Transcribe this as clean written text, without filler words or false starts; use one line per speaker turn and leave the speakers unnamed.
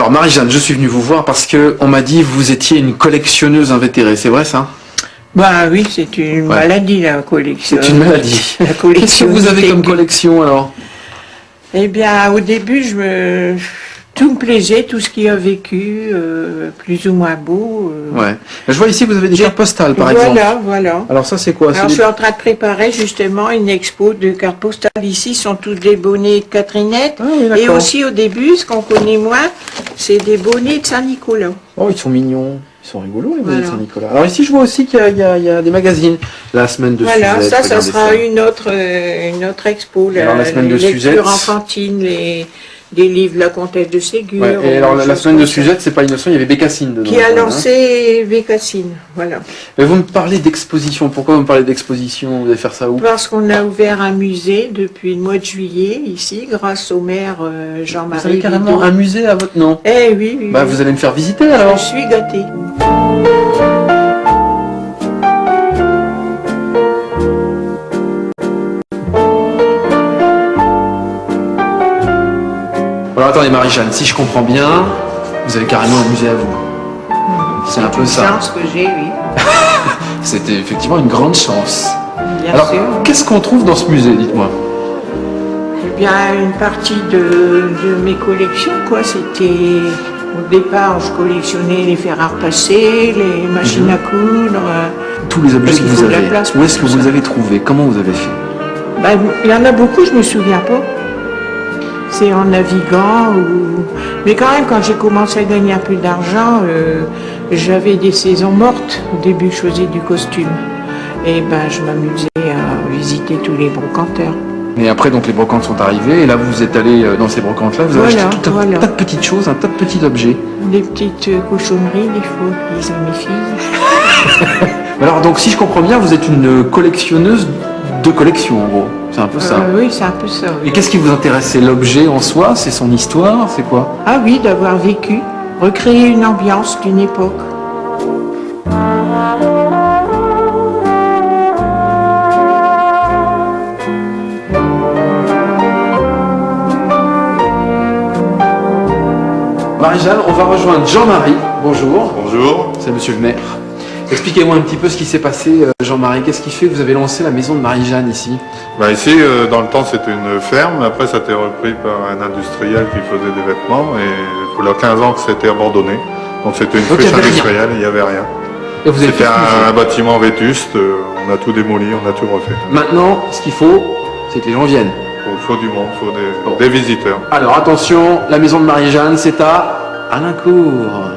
Alors Marie-Jeanne, je suis venu vous voir parce que on m'a dit que vous étiez une collectionneuse invétérée, c'est vrai ça?
Bah oui, c'est une maladie, la collection.
C'est une maladie.
La collection.
Qu'est-ce que vous avez comme collection alors?
Eh bien, au début, tout me plaisait, tout ce qui a vécu, plus ou moins beau.
Ouais. Je vois ici que vous avez des cartes postales, par exemple.
Voilà.
Alors ça, c'est quoi?
Alors, je suis en train de préparer justement une expo de cartes postales. Ici sont tous des bonnets de Catherinette.
Ah, oui, d'accord.
Et aussi, au début, ce qu'on connaît moins, c'est des bonnets de Saint-Nicolas.
Oh, ils sont mignons. Ils sont rigolos, les bonnets de
Voilà.
Saint-Nicolas. Alors ici, je vois aussi qu'il y a des magazines. La semaine de
Voilà,
Suzette.
ça
regardez
sera une autre expo.
Alors, la semaine de
les
Suzette.
lectures enfantines, des livres de la comtesse de Ségur.
Ouais, et alors la
choses
semaine de
comme ça.
Suzette, c'est pas innocent, il y avait Bécassine dedans.
Qui a
quand même, hein.
lancé Bécassine, voilà.
Mais vous me parlez d'exposition. Pourquoi vous me parlez d'exposition? Vous allez faire ça où?
Parce qu'on a ouvert un musée depuis le mois de juillet, ici, grâce au maire
Vous avez
Jean-Marie
carrément
Vidot.
un musée à votre nom.
Eh oui, oui.
Bah,
oui.
vous allez me faire visiter alors.
Je suis gâtée.
Alors attendez Marie-Jeanne, si je comprends bien, vous avez carrément un musée à vous. C'est un peu
une
ça.
chance que j'ai, oui.
C'était effectivement une grande chance.
Bien
Alors,
sûr.
qu'est-ce qu'on trouve dans ce musée, dites-moi?
Eh bien, une partie de mes collections, quoi. C'était, au départ, je collectionnais les fers à repasser, les machines à coudre.
Tous les objets
Parce
que
qu'il
vous
faut de la
avez,
place
où
pour
est-ce que
tout
vous les
ça.
avez trouvés? Comment vous avez fait?
Ben, il y en a beaucoup, je me souviens pas. C'est en naviguant ou... Mais quand même, quand j'ai commencé à gagner un peu d'argent, j'avais des saisons mortes. Au début, je faisais du costume. Et ben, je m'amusais à visiter tous les brocanteurs.
Et après, donc, les brocantes sont arrivées, et là, vous êtes allé dans ces brocantes-là, vous avez
Voilà,
acheté tout un
voilà.
tas de petites choses, un tas de petits objets.
Des petites cochonneries, des fois, qu'ils ont mes filles.
Alors, donc, si je comprends bien, vous êtes une collectionneuse de collections, en gros. C'est un peu ça.
Oui, c'est un peu ça. Oui.
Et qu'est-ce qui vous intéresse? C'est l'objet en soi? C'est son histoire? C'est quoi?
Ah oui, d'avoir vécu, recréer une ambiance d'une époque.
Marie-Jeanne, on va rejoindre Jean-Marie. Bonjour.
Bonjour.
C'est monsieur le maire. Expliquez-moi un petit peu ce qui s'est passé, Jean-Marie. Qu'est-ce qui fait que vous avez lancé la maison de Marie-Jeanne ici?
Bah ici, dans le temps, c'était une ferme. Après, ça a été repris par un industriel qui faisait des vêtements. Et il y a 15 ans que c'était abandonné. Donc c'était une
Donc, il y
friche
avait rien.
industrielle, il n'y avait rien.
Et vous avez
C'était
fait ce
un bâtiment vétuste. On a tout démoli, on a tout refait.
Maintenant, ce qu'il faut, c'est que les gens viennent.
Il faut du monde, il faut
Bon.
des visiteurs.
Alors attention, la maison de Marie-Jeanne, c'est à Alincourt.